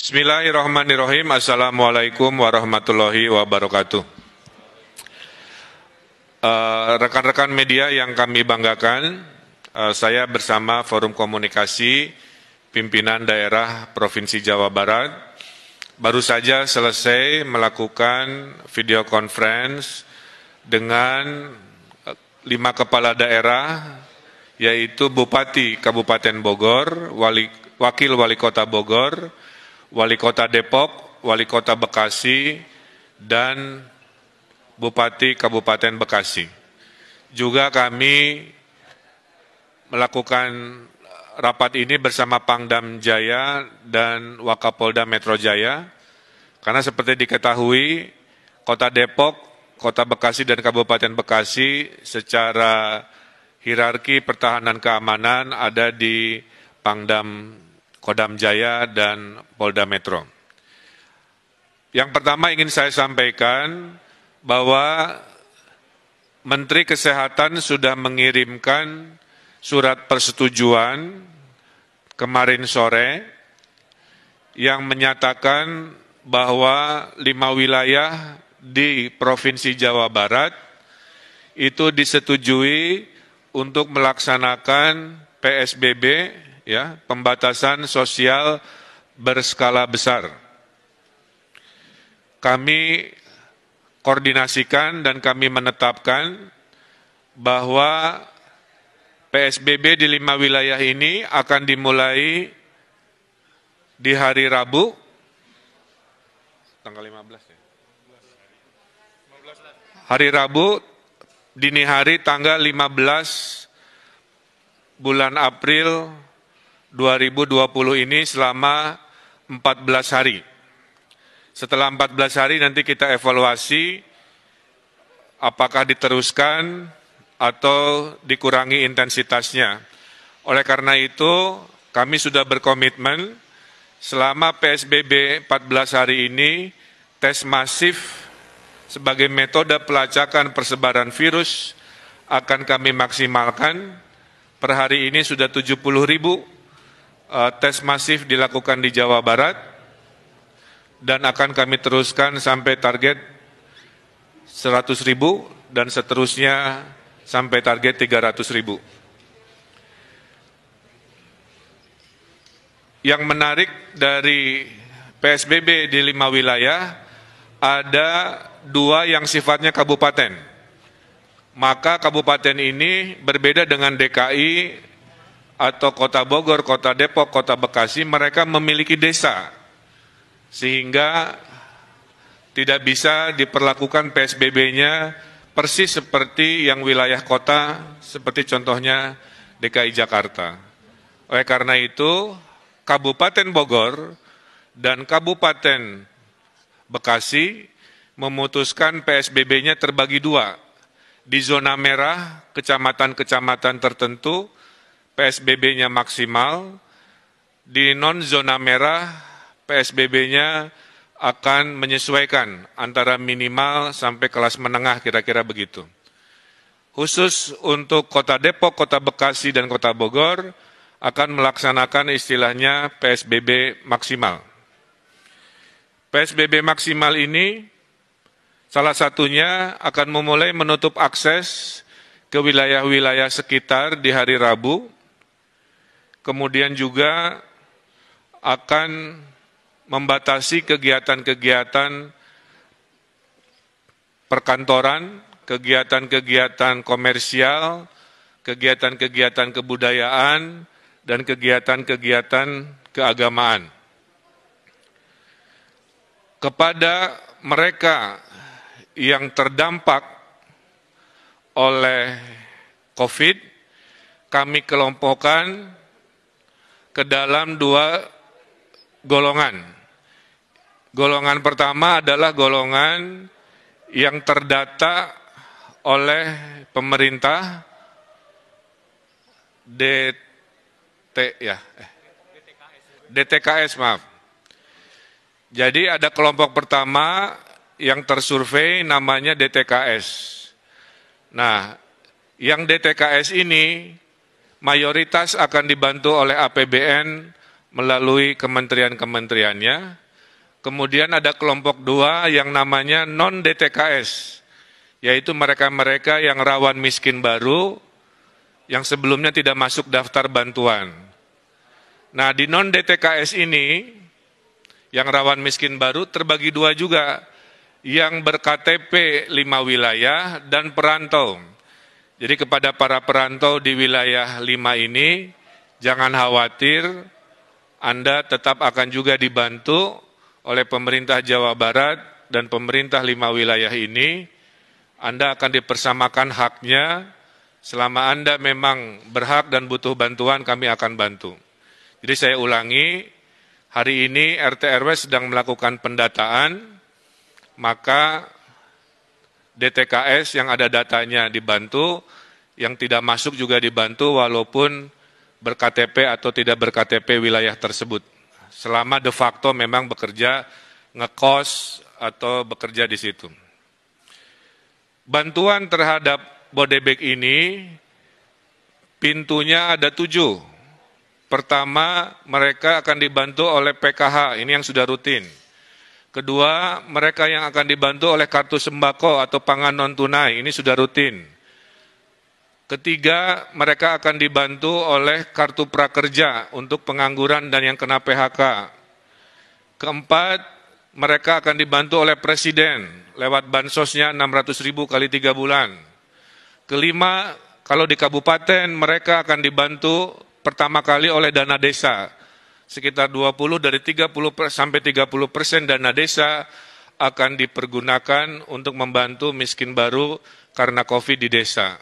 Bismillahirrahmanirrahim. Assalamualaikum warahmatullahi wabarakatuh. Rekan-rekan media yang kami banggakan, saya bersama Forum Komunikasi Pimpinan Daerah Provinsi Jawa Barat baru saja selesai melakukan video conference dengan 5 kepala daerah, yaitu Bupati Kabupaten Bogor, Wakil Wali Kota Bogor, Wali Kota Depok, Wali Kota Bekasi, dan Bupati Kabupaten Bekasi. Juga kami melakukan rapat ini bersama Pangdam Jaya dan Wakapolda Metro Jaya, karena seperti diketahui, Kota Depok, Kota Bekasi, dan Kabupaten Bekasi secara hierarki pertahanan keamanan ada di Pangdam Kodam Jaya dan Polda Metro. Yang pertama ingin saya sampaikan bahwa Menteri Kesehatan sudah mengirimkan surat persetujuan kemarin sore yang menyatakan bahwa 5 wilayah di Provinsi Jawa Barat itu disetujui untuk melaksanakan PSBB, ya, pembatasan sosial berskala besar. Kami koordinasikan dan kami menetapkan bahwa PSBB di 5 wilayah ini akan dimulai di hari Rabu, tanggal 15 ya? Hari Rabu, dini hari tanggal 15 bulan April 2020 ini selama 14 hari. Setelah 14 hari nanti kita evaluasi apakah diteruskan atau dikurangi intensitasnya. Oleh karena itu, kami sudah berkomitmen selama PSBB 14 hari ini, tes masif sebagai metode pelacakan persebaran virus akan kami maksimalkan. Per hari ini sudah 70.000 tes masif dilakukan di Jawa Barat, dan akan kami teruskan sampai target 100.000 dan seterusnya sampai target 300.000. Yang menarik dari PSBB di 5 wilayah, ada 2 yang sifatnya kabupaten. Maka kabupaten ini berbeda dengan DKI atau Kota Bogor, Kota Depok, Kota Bekasi, mereka memiliki desa. Sehingga tidak bisa diperlakukan PSBB-nya persis seperti yang wilayah kota, seperti contohnya DKI Jakarta. Oleh karena itu, Kabupaten Bogor dan Kabupaten Bekasi memutuskan PSBB-nya terbagi 2. Di zona merah, kecamatan-kecamatan tertentu, PSBB-nya maksimal. Di non-zona merah, PSBB-nya akan menyesuaikan antara minimal sampai kelas menengah, kira-kira begitu. Khusus untuk Kota Depok, Kota Bekasi, dan Kota Bogor akan melaksanakan istilahnya PSBB maksimal. PSBB maksimal ini salah satunya akan memulai menutup akses ke wilayah-wilayah sekitar di hari Rabu, kemudian juga akan membatasi kegiatan-kegiatan perkantoran, kegiatan-kegiatan komersial, kegiatan-kegiatan kebudayaan, dan kegiatan-kegiatan keagamaan. Kepada mereka yang terdampak oleh COVID, kami kelompokkan ke dalam 2 golongan. Golongan pertama adalah golongan yang terdata oleh pemerintah DTKS, maaf. Jadi ada kelompok pertama yang tersurvei namanya DTKS. Nah, yang DTKS ini mayoritas akan dibantu oleh APBN melalui kementerian-kementeriannya. Kemudian ada kelompok 2 yang namanya non-DTKS, yaitu mereka-mereka yang rawan miskin baru, yang sebelumnya tidak masuk daftar bantuan. Nah, di non-DTKS ini, yang rawan miskin baru terbagi 2 juga, yang berKTP 5 wilayah dan perantau. Jadi kepada para perantau di wilayah 5 ini, jangan khawatir, Anda tetap akan juga dibantu oleh pemerintah Jawa Barat dan pemerintah 5 wilayah ini. Anda akan dipersamakan haknya. Selama Anda memang berhak dan butuh bantuan, kami akan bantu. Jadi saya ulangi, hari ini RT RW sedang melakukan pendataan, maka DTKS yang ada datanya dibantu, yang tidak masuk juga dibantu walaupun berKTP atau tidak berKTP wilayah tersebut. Selama de facto memang bekerja ngekos atau bekerja di situ. Bantuan terhadap Bodebek ini pintunya ada 7. Pertama, mereka akan dibantu oleh PKH, ini yang sudah rutin. Kedua, mereka yang akan dibantu oleh kartu sembako atau pangan non-tunai, ini sudah rutin. Ketiga, mereka akan dibantu oleh kartu prakerja untuk pengangguran dan yang kena PHK. Keempat, mereka akan dibantu oleh Presiden lewat bansosnya 600.000 kali 3 bulan. Kelima, kalau di kabupaten mereka akan dibantu pertama kali oleh dana desa. Sekitar 20 dari 30 sampai 30% dana desa akan dipergunakan untuk membantu miskin baru karena COVID di desa.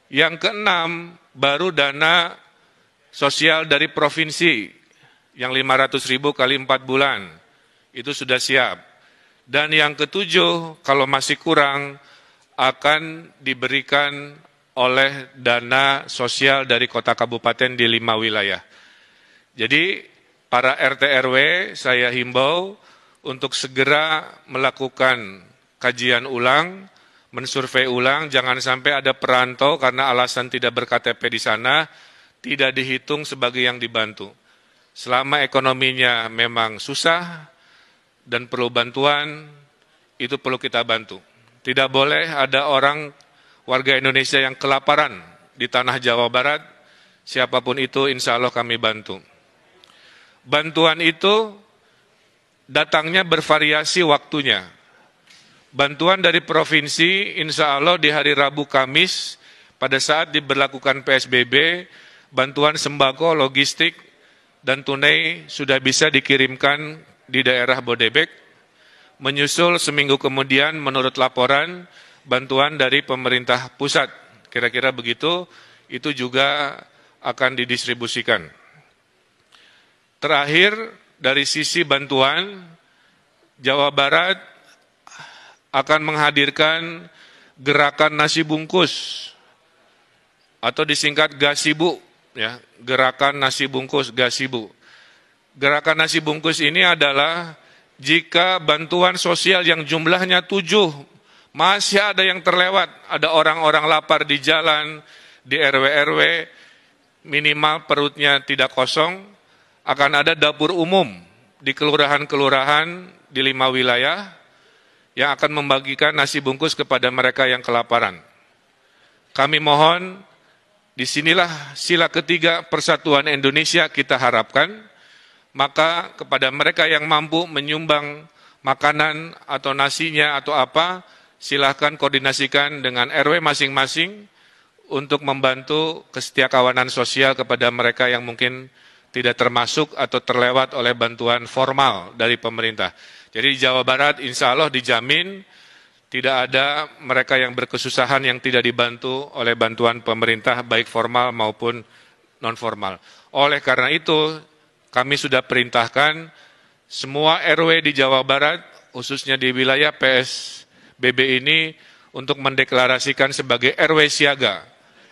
Yang keenam, baru dana sosial dari provinsi yang 500.000 kali 4 bulan. Itu sudah siap. Dan yang ketujuh, kalau masih kurang, akan diberikan oleh dana sosial dari kota kabupaten di 5 wilayah. Jadi para RT RW saya himbau untuk segera melakukan kajian ulang, mensurvei ulang, jangan sampai ada perantau karena alasan tidak berKTP di sana, tidak dihitung sebagai yang dibantu. Selama ekonominya memang susah dan perlu bantuan, itu perlu kita bantu. Tidak boleh ada orang warga Indonesia yang kelaparan di tanah Jawa Barat, siapapun itu insya Allah kami bantu. Bantuan itu datangnya bervariasi waktunya. Bantuan dari provinsi insya Allah di hari Rabu Kamis pada saat diberlakukan PSBB, bantuan sembako, logistik, dan tunai sudah bisa dikirimkan di daerah Bodebek. Menyusul seminggu kemudian menurut laporan bantuan dari pemerintah pusat. Kira-kira begitu, itu juga akan didistribusikan. Terakhir, dari sisi bantuan, Jawa Barat akan menghadirkan gerakan nasi bungkus atau disingkat Gasibu, ya, gerakan nasi bungkus Gasibu. Gerakan nasi bungkus ini adalah jika bantuan sosial yang jumlahnya 7 masih ada yang terlewat, ada orang-orang lapar di jalan, di RW-RW, minimal perutnya tidak kosong, akan ada dapur umum di kelurahan-kelurahan di 5 wilayah yang akan membagikan nasi bungkus kepada mereka yang kelaparan. Kami mohon, disinilah sila ketiga persatuan Indonesia kita harapkan, maka kepada mereka yang mampu menyumbang makanan atau nasinya atau apa, silahkan koordinasikan dengan RW masing-masing untuk membantu kesetiakawanan sosial kepada mereka yang mungkin tidak termasuk atau terlewat oleh bantuan formal dari pemerintah. Jadi di Jawa Barat insya Allah dijamin tidak ada mereka yang berkesusahan yang tidak dibantu oleh bantuan pemerintah baik formal maupun non-formal. Oleh karena itu kami sudah perintahkan semua RW di Jawa Barat khususnya di wilayah PSBB ini untuk mendeklarasikan sebagai RW siaga.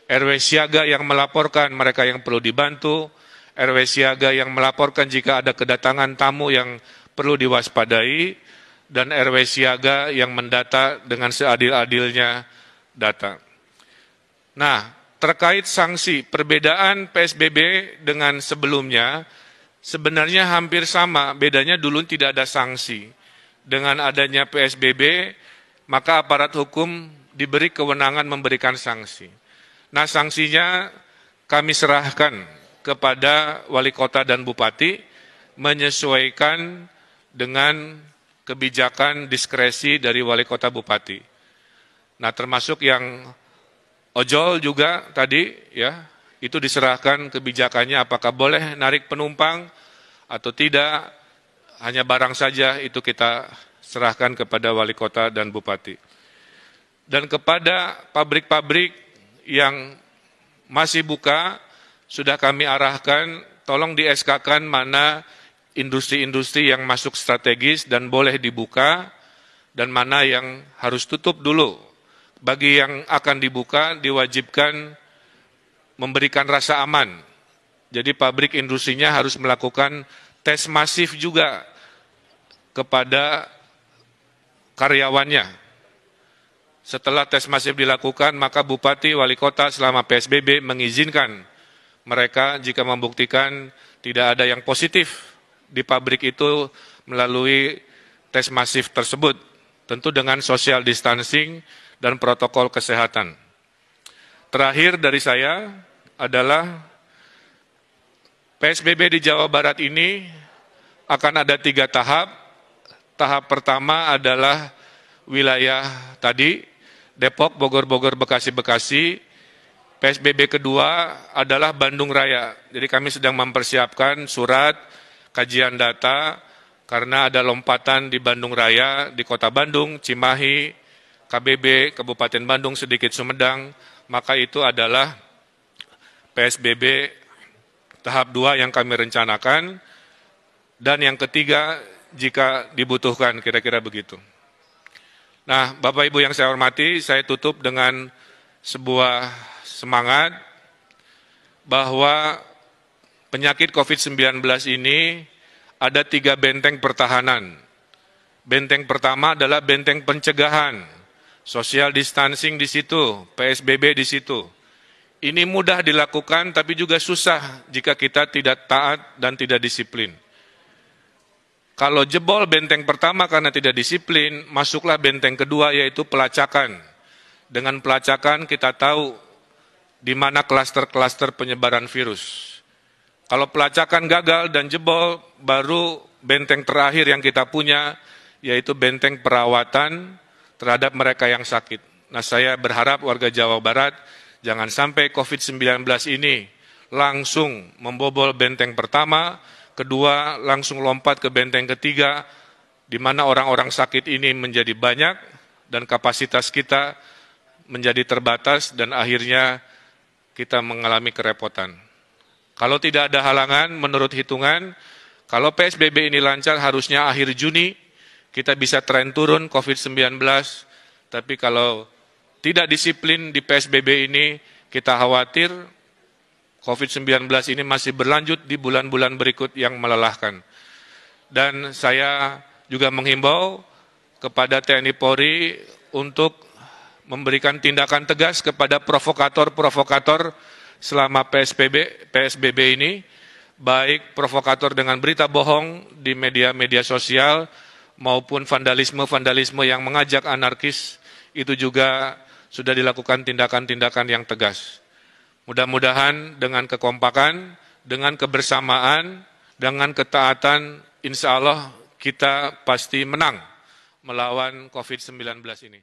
RW siaga yang melaporkan mereka yang perlu dibantu, RW siaga yang melaporkan jika ada kedatangan tamu yang perlu diwaspadai, dan RW siaga yang mendata dengan seadil-adilnya data. Nah, terkait sanksi, perbedaan PSBB dengan sebelumnya, sebenarnya hampir sama, bedanya dulu tidak ada sanksi. Dengan adanya PSBB, maka aparat hukum diberi kewenangan memberikan sanksi. Nah, sanksinya kami serahkan kepada wali kota dan bupati, menyesuaikan dengan kebijakan diskresi dari wali kota bupati. Nah, termasuk yang ojol juga tadi, ya, itu diserahkan kebijakannya apakah boleh narik penumpang atau tidak, hanya barang saja itu kita serahkan kepada wali kota dan bupati. Dan kepada pabrik-pabrik yang masih buka, sudah kami arahkan, tolong di-SK-kan mana industri-industri yang masuk strategis dan boleh dibuka, dan mana yang harus tutup dulu. Bagi yang akan dibuka, diwajibkan memberikan rasa aman. Jadi pabrik industrinya harus melakukan tes masif juga kepada karyawannya. Setelah tes masif dilakukan, maka bupati, wali kota selama PSBB mengizinkan mereka jika membuktikan tidak ada yang positif di pabrik itu melalui tes masif tersebut. Tentu dengan social distancing dan protokol kesehatan. Terakhir dari saya adalah PSBB di Jawa Barat ini akan ada 3 tahap. Tahap pertama adalah wilayah tadi, Depok, Bogor, Bekasi. PSBB kedua adalah Bandung Raya. Jadi kami sedang mempersiapkan surat, kajian data, karena ada lompatan di Bandung Raya, di Kota Bandung, Cimahi, KBB, Kabupaten Bandung, sedikit Sumedang, maka itu adalah PSBB tahap 2 yang kami rencanakan, dan yang ketiga jika dibutuhkan, kira-kira begitu. Nah, Bapak Ibu yang saya hormati, saya tutup dengan sebuah semangat bahwa penyakit COVID-19 ini ada 3 benteng pertahanan. Benteng pertama adalah benteng pencegahan. Social distancing di situ, PSBB di situ. Ini mudah dilakukan tapi juga susah jika kita tidak taat dan tidak disiplin. Kalau jebol benteng pertama karena tidak disiplin, masuklah benteng kedua yaitu pelacakan. Dengan pelacakan kita tahu di mana klaster-klaster penyebaran virus. Kalau pelacakan gagal dan jebol, baru benteng terakhir yang kita punya yaitu benteng perawatan terhadap mereka yang sakit. Nah, saya berharap warga Jawa Barat jangan sampai COVID-19 ini langsung membobol benteng pertama, kedua langsung lompat ke benteng ketiga, di mana orang-orang sakit ini menjadi banyak dan kapasitas kita menjadi terbatas dan akhirnya kita mengalami kerepotan. Kalau tidak ada halangan, menurut hitungan, kalau PSBB ini lancar harusnya akhir Juni, kita bisa tren turun COVID-19, tapi kalau tidak disiplin di PSBB ini, kita khawatir COVID-19 ini masih berlanjut di bulan-bulan berikut yang melelahkan. Dan saya juga menghimbau kepada TNI Polri untuk memberikan tindakan tegas kepada provokator-provokator selama PSBB ini, baik provokator dengan berita bohong di media-media sosial, maupun vandalisme-vandalisme yang mengajak anarkis, itu juga sudah dilakukan tindakan-tindakan yang tegas. Mudah-mudahan dengan kekompakan, dengan kebersamaan, dengan ketaatan, insya Allah kita pasti menang melawan COVID-19 ini.